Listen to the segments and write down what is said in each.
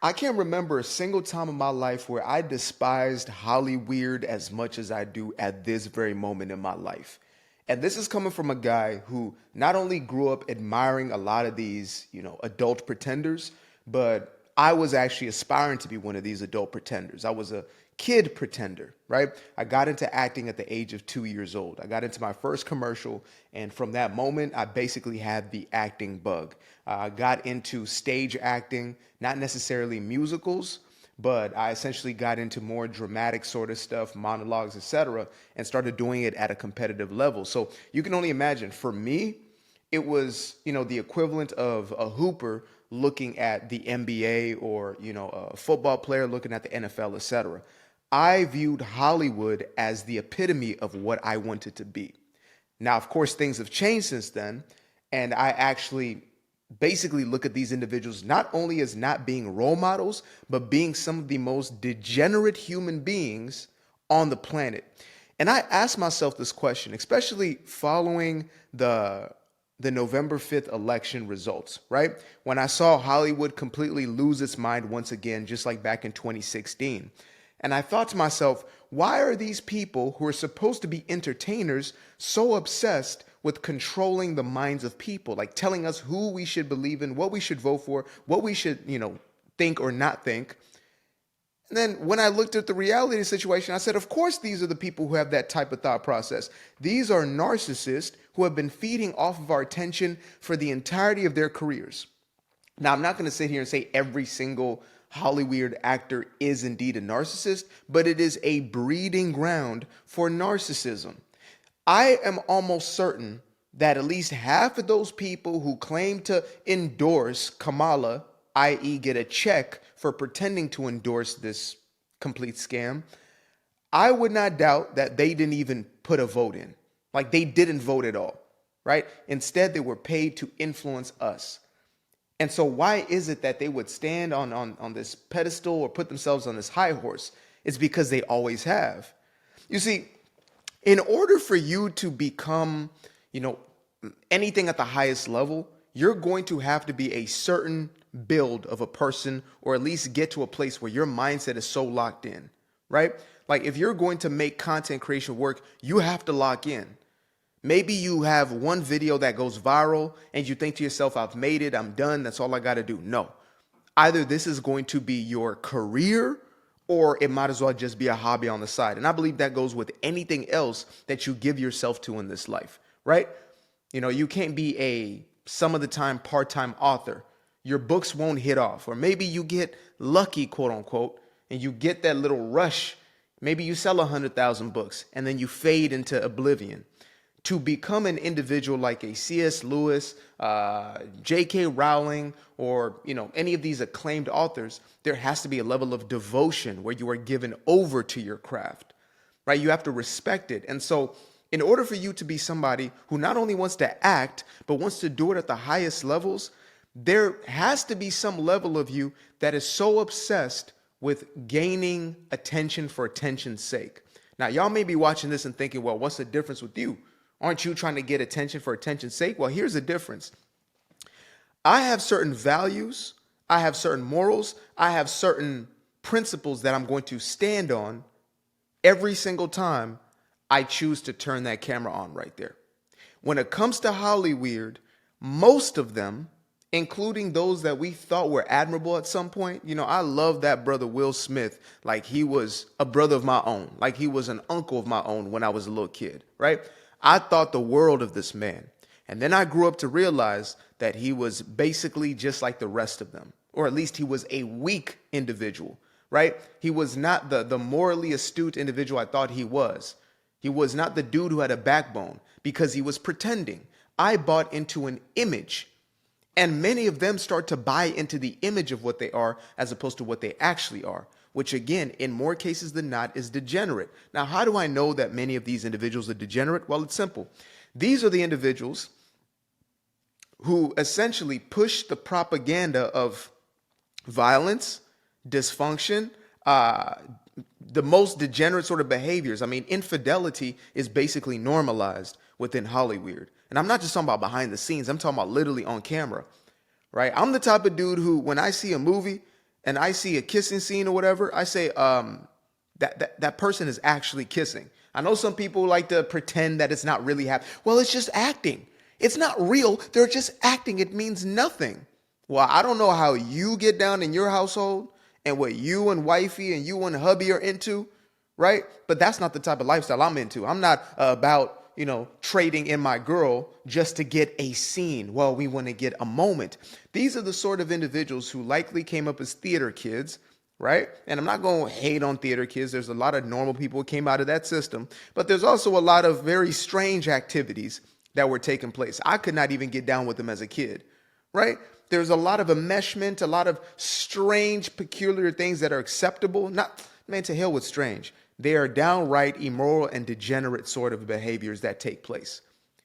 I can't remember a single time in my life where I despised Hollyweird as much as I do at this very moment in my life. And this is coming from a guy who not only grew up admiring a lot of these, adult pretenders, but I was actually aspiring to be one of these adult pretenders. I was a kid pretender, right? I got into acting at the age of 2 years old. I got into my first commercial, and from that moment, I basically had the acting bug. I got into stage acting, not necessarily musicals, but I essentially got into more dramatic sort of stuff, monologues, etc., and started doing it at a competitive level. So you can only imagine, for me, it was, the equivalent of a hooper looking at the NBA or, a football player looking at the NFL, etc. I viewed Hollywood as the epitome of what I wanted to be. Now, of course, things have changed since then, and I actually basically look at these individuals not only as not being role models, but being some of the most degenerate human beings on the planet. And I ask myself this question, especially following the November 5th election results, right? When I saw Hollywood completely lose its mind once again, just like back in 2016. And I thought to myself, why are these people who are supposed to be entertainers so obsessed with controlling the minds of people, like telling us who we should believe in, what we should vote for, what we should, think or not think? And then when I looked at the reality of the situation, I said, of course, these are the people who have that type of thought process. These are narcissists who have been feeding off of our attention for the entirety of their careers. Now, I'm not going to sit here and say every single Hollyweird actor is indeed a narcissist, but it is a breeding ground for narcissism. I am almost certain that at least half of those people who claim to endorse Kamala, i.e. get a check for pretending to endorse this complete scam, I would not doubt that they didn't even put a vote in. Like, they didn't vote at all, right? Instead, they were paid to influence us. And so why is it that they would stand on this pedestal or put themselves on this high horse? It's because they always have. You see, in order for you to become, anything at the highest level, you're going to have to be a certain build of a person, or at least get to a place where your mindset is so locked in, right? Like, if you're going to make content creation work, you have to lock in. Maybe you have one video that goes viral and you think to yourself, I've made it, I'm done, that's all I got to do. No. Either this is going to be your career, or it might as well just be a hobby on the side. And I believe that goes with anything else that you give yourself to in this life, right? You can't be a some of the time part-time author. Your books won't hit off. Or maybe you get lucky, quote unquote, and you get that little rush. Maybe you sell 100,000 books and then you fade into oblivion. To become an individual like a C.S. Lewis, J.K. Rowling, or any of these acclaimed authors, there has to be a level of devotion where you are given over to your craft, right? You have to respect it. And so in order for you to be somebody who not only wants to act, but wants to do it at the highest levels, there has to be some level of you that is so obsessed with gaining attention for attention's sake. Now, y'all may be watching this and thinking, well, what's the difference with you? Aren't you trying to get attention for attention's sake? Well, here's the difference. I have certain values, I have certain morals, I have certain principles that I'm going to stand on every single time I choose to turn that camera on right there. When it comes to Hollyweird, most of them, including those that we thought were admirable at some point, I love that brother Will Smith like he was a brother of my own, like he was an uncle of my own when I was a little kid, right? I thought the world of this man. And then I grew up to realize that he was basically just like the rest of them, or at least he was a weak individual, right? He was not the morally astute individual I thought he was. He was not the dude who had a backbone because he was pretending. I bought into an image, and many of them start to buy into the image of what they are as opposed to what they actually are, which again, in more cases than not, is degenerate. Now, how do I know that many of these individuals are degenerate? Well, it's simple. These are the individuals who essentially push the propaganda of violence, dysfunction, the most degenerate sort of behaviors. I mean, infidelity is basically normalized within Hollyweird. And I'm not just talking about behind the scenes. I'm talking about literally on camera, right? I'm the type of dude who, when I see a movie and I see a kissing scene or whatever, I say, that person is actually kissing. I know some people like to pretend that it's not really happening. Well, it's just acting. It's not real. They're just acting. It means nothing. Well, I don't know how you get down in your household and what you and wifey and you and hubby are into, right? But that's not the type of lifestyle I'm into. I'm not about, trading in my girl just to get a scene. Well, we want to get a moment. These are the sort of individuals who likely came up as theater kids, right? And I'm not going to hate on theater kids. There's a lot of normal people who came out of that system, but there's also a lot of very strange activities that were taking place. I could not even get down with them as a kid, right? There's a lot of enmeshment, a lot of strange, peculiar things that are acceptable. Man, to hell with strange. They are downright immoral and degenerate sort of behaviors that take place,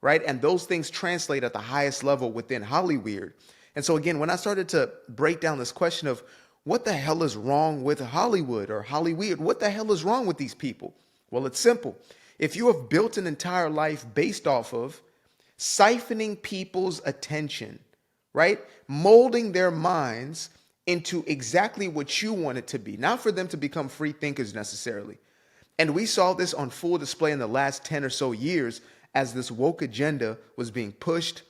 right? And those things translate at the highest level within Hollyweird. And so again, when I started to break down this question of what the hell is wrong with Hollywood or Hollyweird, what the hell is wrong with these people? Well, it's simple. If you have built an entire life based off of siphoning people's attention, right? Molding their minds into exactly what you want it to be, not for them to become free thinkers necessarily. And we saw this on full display in the last 10 or so years as this woke agenda was being pushed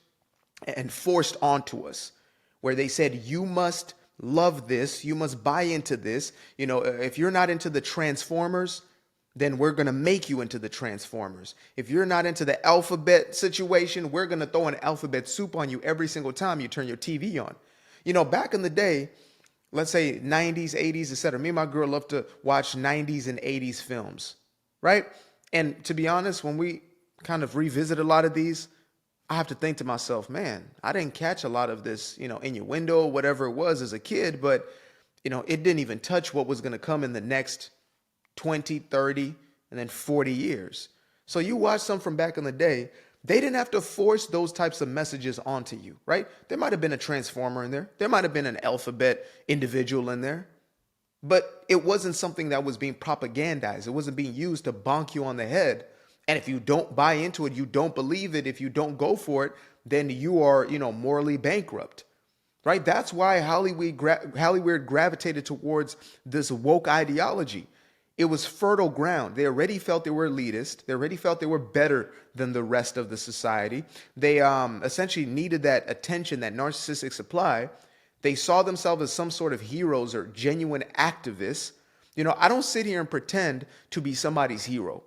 and forced onto us, where they said, you must love this, you must buy into this. If you're not into the Transformers, then we're going to make you into the Transformers. If you're not into the alphabet situation, we're going to throw an alphabet soup on you every single time you turn your TV on. Back in the day, let's say 90s, 80s, etc. Me and my girl love to watch 90s and 80s films, right? And to be honest, when we kind of revisit a lot of these, I have to think to myself, man, I didn't catch a lot of this, innuendo, whatever it was as a kid, but, it didn't even touch what was going to come in the next 20, 30, and then 40 years. So you watch some from back in the day, they didn't have to force those types of messages onto you, right? There might have been a transformer in there. There might have been an alphabet individual in there, but it wasn't something that was being propagandized. It wasn't being used to bonk you on the head. And if you don't buy into it, you don't believe it, if you don't go for it, then you are, morally bankrupt, right? That's why Hollyweird gravitated towards this woke ideology. It was fertile ground. They already felt they were elitist. They already felt they were better than the rest of the society. They essentially needed that attention, that narcissistic supply. They saw themselves as some sort of heroes or genuine activists. I don't sit here and pretend to be somebody's hero.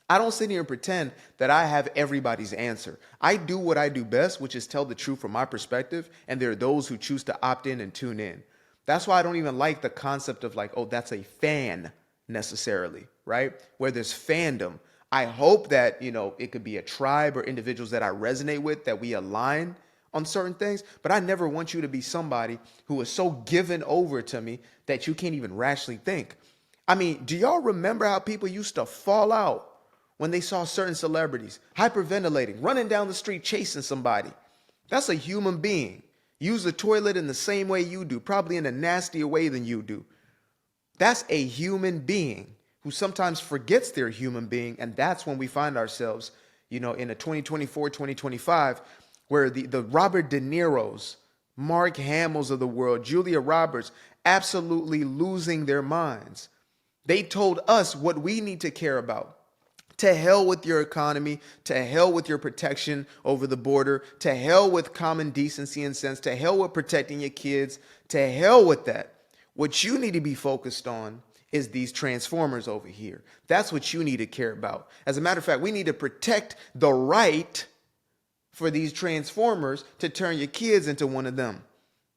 I don't sit here and pretend that I have everybody's answer. I do what I do best, which is tell the truth from my perspective, and there are those who choose to opt in and tune in. That's why I don't even like the concept of like, oh, that's a fan necessarily, right? Where there's fandom. I hope that, it could be a tribe or individuals that I resonate with, that we align on certain things, but I never want you to be somebody who is so given over to me that you can't even rationally think. I mean, do y'all remember how people used to fall out when they saw certain celebrities hyperventilating, running down the street, chasing somebody? That's a human being. Use the toilet in the same way you do, probably in a nastier way than you do. That's a human being who sometimes forgets they're a human being. And that's when we find ourselves, in a 2024, 2025, where the Robert De Niro's, Mark Hamill's of the world, Julia Roberts, absolutely losing their minds. They told us what we need to care about. To hell with your economy, to hell with your protection over the border, to hell with common decency and sense, to hell with protecting your kids, to hell with that. What you need to be focused on is these transformers over here. That's what you need to care about. As a matter of fact, we need to protect the right for these transformers to turn your kids into one of them.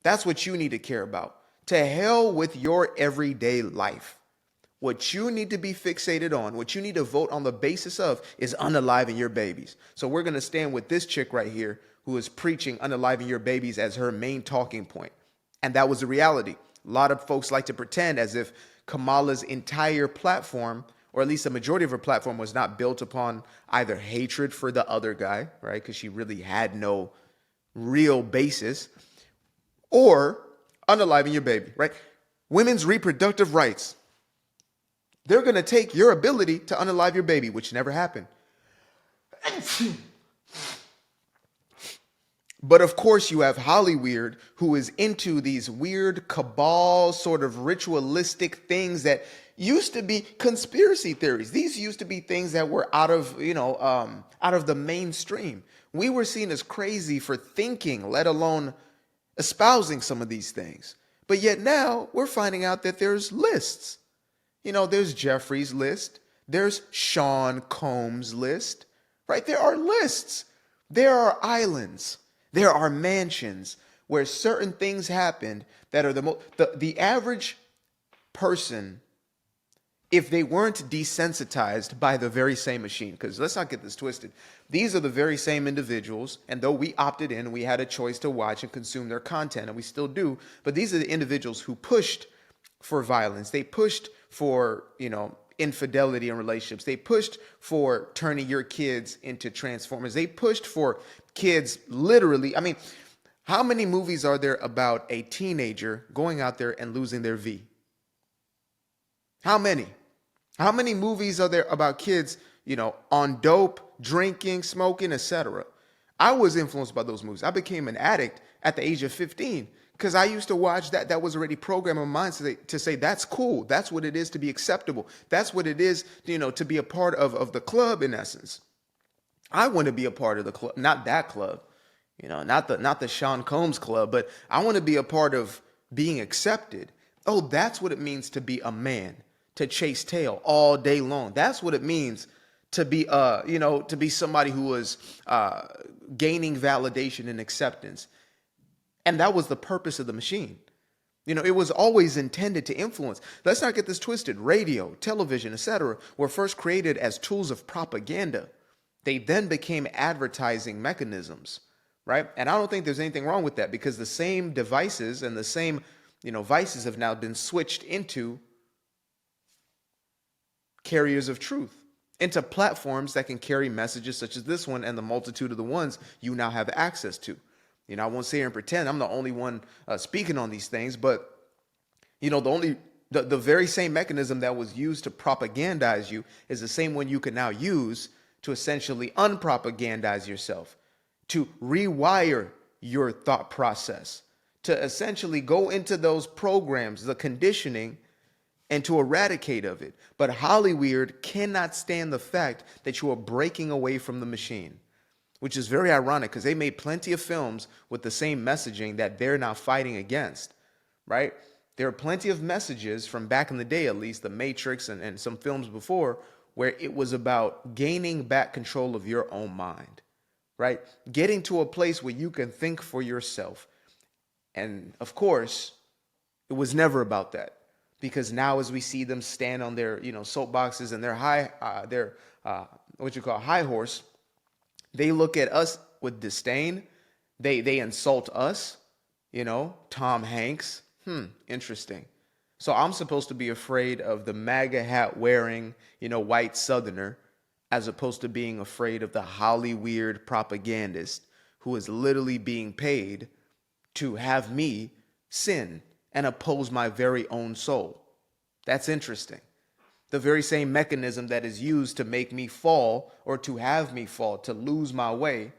That's what you need to care about. To hell with your everyday life. What you need to be fixated on, what you need to vote on the basis of, is unaliving your babies. So we're going to stand with this chick right here who is preaching unaliving your babies as her main talking point. And that was the reality. A lot of folks like to pretend as if Kamala's entire platform, or at least a majority of her platform, was not built upon either hatred for the other guy, right? Because she really had no real basis, or unaliving your baby, right? Women's reproductive rights. They're going to take your ability to unalive your baby, which never happened. But of course, you have Hollyweird, who is into these weird cabal, sort of ritualistic things that used to be conspiracy theories. These used to be things that were out of, out of the mainstream. We were seen as crazy for thinking, let alone espousing some of these things. But yet now we're finding out that there's lists. There's Jeffrey's list. There's Sean Combs' list, right? There are lists. There are islands. There are mansions where certain things happened that are the average person, if they weren't desensitized by the very same machine, because let's not get this twisted. These are the very same individuals, and though we opted in, we had a choice to watch and consume their content, and we still do, but these are the individuals who pushed for violence. They pushed for, infidelity in relationships. They pushed for turning your kids into transformers. They pushed for kids literally. I mean, how many movies are there about a teenager going out there and losing their V? How many? How many movies are there about kids, on dope, drinking, smoking, etc.? I was influenced by those movies. I became an addict at the age of 15 because I used to watch that. That was already programmed in my mind to say that's cool. That's what it is to be acceptable. That's what it is, to be a part of the club in essence. I want to be a part of the club, not that club, not the Sean Combs club, but I want to be a part of being accepted. Oh, that's what it means to be a man, to chase tail all day long. That's what it means to be, to be somebody who was gaining validation and acceptance. And that was the purpose of the machine. It was always intended to influence. Let's not get this twisted. Radio, television, etc. were first created as tools of propaganda. They then became advertising mechanisms, right? And I don't think there's anything wrong with that because the same devices and the same, vices have now been switched into carriers of truth, into platforms that can carry messages such as this one and the multitude of the ones you now have access to. I won't sit here and pretend I'm the only one speaking on these things, but the very same mechanism that was used to propagandize you is the same one you can now use to essentially unpropagandize yourself, to rewire your thought process, to essentially go into those programs, the conditioning, and to eradicate of it. But Hollyweird cannot stand the fact that you are breaking away from the machine, which is very ironic because they made plenty of films with the same messaging that they're now fighting against, right? There are plenty of messages from back in the day, at least, The Matrix and some films before, where it was about gaining back control of your own mind, right? Getting to a place where you can think for yourself. And of course, it was never about that. Because now as we see them stand on their, soapboxes and their high horse, they look at us with disdain. They insult us, Tom Hanks. Interesting. So I'm supposed to be afraid of the MAGA hat wearing, white Southerner, as opposed to being afraid of the Hollyweird propagandist who is literally being paid to have me sin and oppose my very own soul. That's interesting. The very same mechanism that is used to make me fall or to have me fall, to lose my way,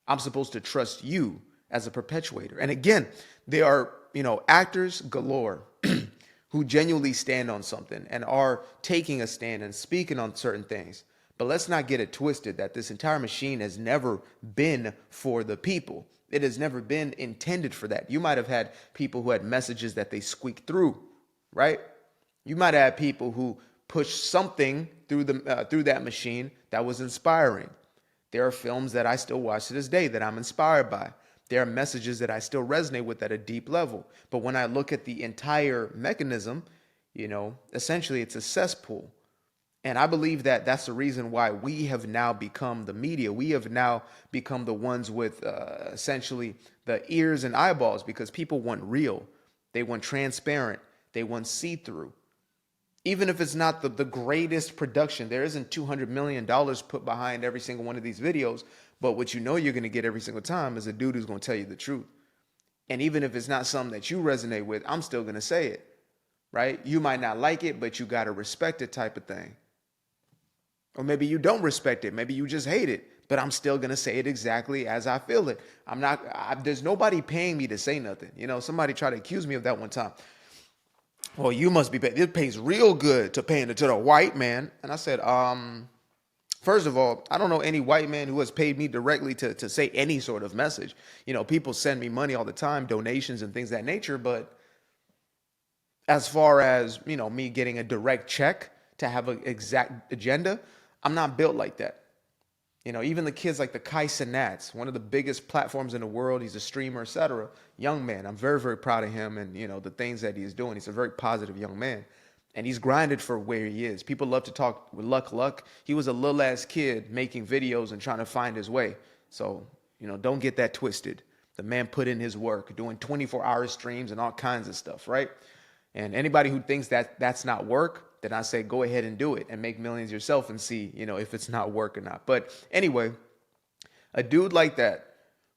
I'm supposed to trust you as a perpetuator. And again, there are, actors galore who genuinely stand on something and are taking a stand and speaking on certain things. But let's not get it twisted that this entire machine has never been for the people. It has never been intended for that. You might have had people who had messages that they squeaked through, right? You might have had people who pushed something through that machine that was inspiring. There are films that I still watch to this day that I'm inspired by. There are messages that I still resonate with at a deep level. But when I look at the entire mechanism, essentially it's a cesspool. And I believe that that's the reason why we have now become the media. We have now become the ones with essentially the ears and eyeballs because people want real. They want transparent. They want see-through. Even if it's not the greatest production, there isn't $200 million put behind every single one of these videos. But what you're going to get every single time is a dude who's going to tell you the truth. And even if it's not something that you resonate with, I'm still going to say it, right? You might not like it, but you got to respect it type of thing. Or maybe you don't respect it. Maybe you just hate it. but I'm still going to say it exactly as I feel it. There's nobody paying me to say nothing. Somebody tried to accuse me of that one time. Well, you must be paid. It pays real good to paying to the white man. And I said, first of all, I don't know any white man who has paid me directly to say any sort of message. People send me money all the time, donations and things of that nature. But as far as, me getting a direct check to have an exact agenda, I'm not built like that. Even the kids like the Kai Cenats, one of the biggest platforms in the world, he's a streamer, etc. Young man. I'm very, very proud of him and, the things that he's doing. He's a very positive young man. And he's grinded for where he is. People love to talk with luck. He was a little ass kid making videos and trying to find his way. So, don't get that twisted. The man put in his work, doing 24-hour streams and all kinds of stuff, right? And anybody who thinks that that's not work, then I say go ahead and do it and make millions yourself and see, if it's not work or not. But anyway, a dude like that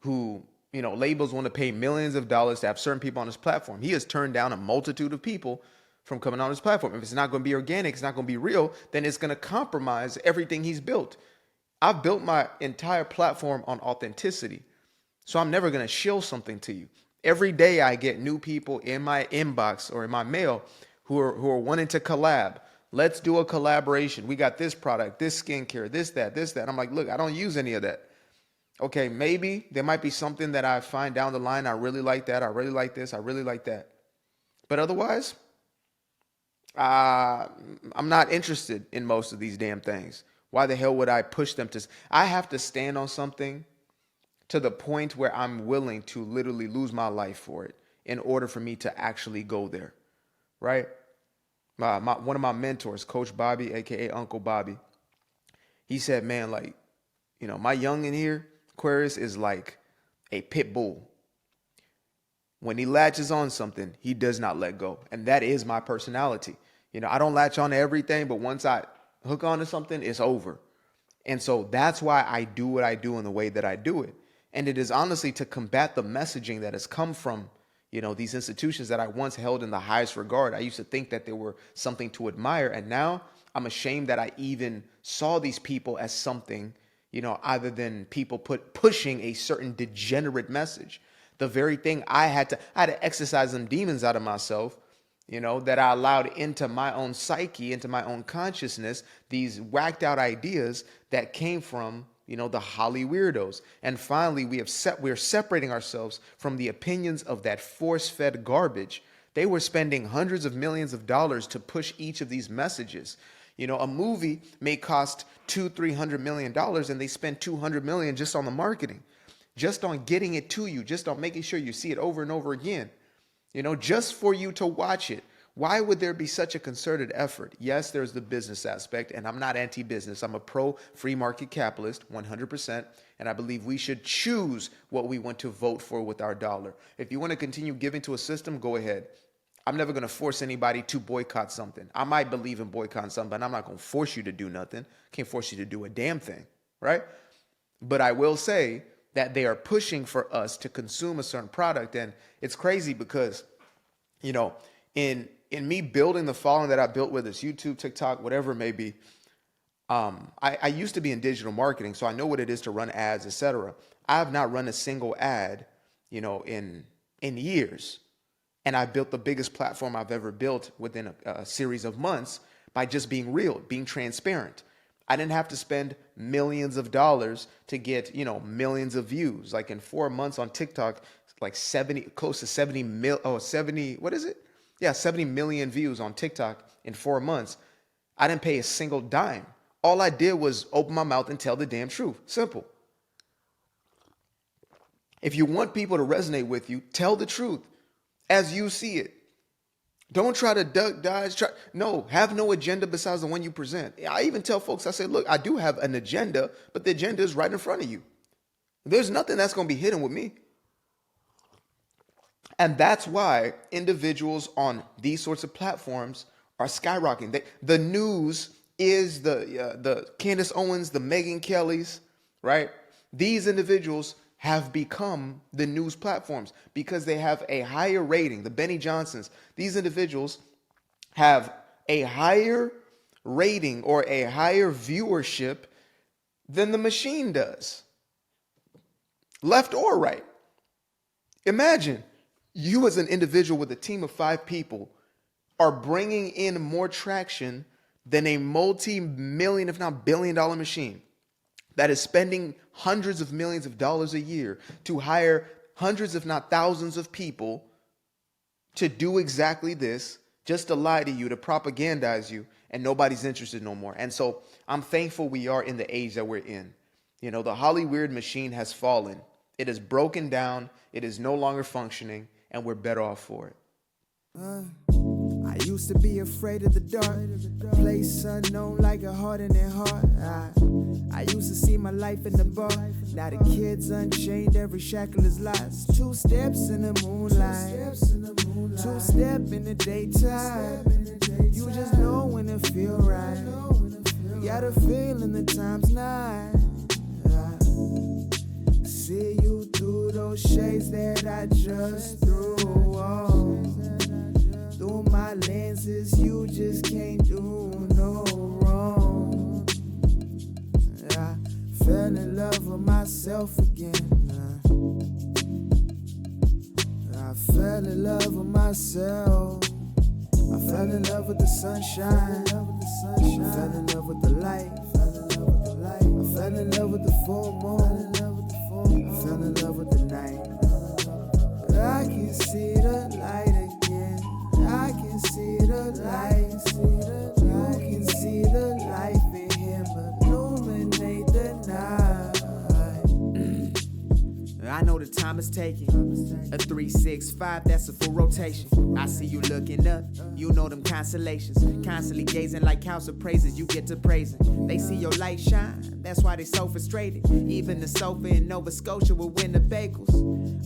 who, labels want to pay millions of dollars to have certain people on his platform, he has turned down a multitude of people from coming on his platform. If it's not going to be organic, it's not going to be real, then it's going to compromise everything he's built. I've built my entire platform on authenticity. So I'm never going to shill something to you. Every day I get new people in my inbox or in my mail who are wanting to collab. Let's do a collaboration. We got this product, this skincare, this, that. I'm like, look, I don't use any of that. Okay, maybe there might be something that I find down the line. I really like that. I really like this. I really like that. But otherwise, I'm not interested in most of these damn things. Why the hell would I push them to? I have to stand on something to the point where I'm willing to literally lose my life for it in order for me to actually go there, right? One of my mentors, Coach Bobby, aka Uncle Bobby, he said, man, like, my youngin here, Aquarius, is like a pit bull. When he latches on something, he does not let go. And that is my personality. I don't latch on to everything, but once I hook onto something, it's over. And so that's why I do what I do in the way that I do it. And it is honestly to combat the messaging that has come from, these institutions that I once held in the highest regard. I used to think that they were something to admire. And now I'm ashamed that I even saw these people as something, other than people pushing a certain degenerate message. The very thing I had to exercise them demons out of myself, that I allowed into my own psyche, into my own consciousness, these whacked out ideas that came from, the Hollyweirdos. And finally, we're separating ourselves from the opinions of that force-fed garbage. They were spending hundreds of millions of dollars to push each of these messages. A movie may cost $200-300 million, and they spend $200 million just on the marketing, just on getting it to you, just on making sure you see it over and over again. Just for you to watch it. Why would there be such a concerted effort? Yes, there's the business aspect, and I'm not anti-business. I'm a pro-free market capitalist, 100%, and I believe we should choose what we want to vote for with our dollar. If you want to continue giving to a system, go ahead. I'm never going to force anybody to boycott something. I might believe in boycotting something, but I'm not going to force you to do nothing. Can't force you to do a damn thing, right? But I will say that they are pushing for us to consume a certain product. And it's crazy because, in me building the following that I built, whether it's YouTube, TikTok, whatever it may be, I used to be in digital marketing, so I know what it is to run ads, etc. I have not run a single ad, in years. And I built the biggest platform I've ever built within a series of months by just being real, being transparent. I didn't have to spend millions of dollars to get, millions of views. Like in 4 months on TikTok, like 70 million views on TikTok in 4 months. I didn't pay a single dime. All I did was open my mouth and tell the damn truth. Simple. If you want people to resonate with you, tell the truth as you see it. Don't try to duck, dodge. Have no agenda besides the one you present. I even tell folks, I say, look, I do have an agenda, but the agenda is right in front of you. There's nothing that's going to be hidden with me. And that's why individuals on these sorts of platforms are skyrocketing. The news is the Candace Owens, the Megyn Kellys, right? These individuals have become the news platforms because they have a higher rating. The Benny Johnsons, these individuals have a higher rating or a higher viewership than the machine does, left or right. Imagine you as an individual with a team of 5 people are bringing in more traction than a multi-million, if not billion-dollar machine that is spending hundreds of millions of dollars a year to hire hundreds, if not thousands of people to do exactly this, just to lie to you, to propagandize you, and nobody's interested no more. And so I'm thankful we are in the age that we're in. You know, the Hollyweird machine has fallen. It is broken down. It is no longer functioning, and we're better off for it. I used to be afraid of the dark, a place unknown like a heart in their heart. I used to see my life in the bar. Now the kids unchained, every shackle is lost. 2 steps in the moonlight, 2 step in the daytime. You just know when it feel right. You got a feeling the time's night. See you through those shades that I just threw on. Through my lenses, you just can't do no wrong. I fell in love with myself again. I fell in love with myself. I fell in love with the sunshine. I fell in love with the light. I fell in love with the full moon. I fell in love with the night. I can see the light again. I can see the light. You can see the life in him illuminate the night. I know the time is taking. A 365, that's a full rotation. I see you looking up, you know them constellations. Constantly gazing like house of praises, you get to praising. They see your light shine, that's why they so frustrated. Even the sofa in Nova Scotia will win the bagels.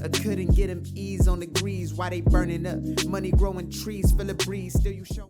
I couldn't get them ease on the grease, why they burning up? Money growing trees, feel a breeze, still you show.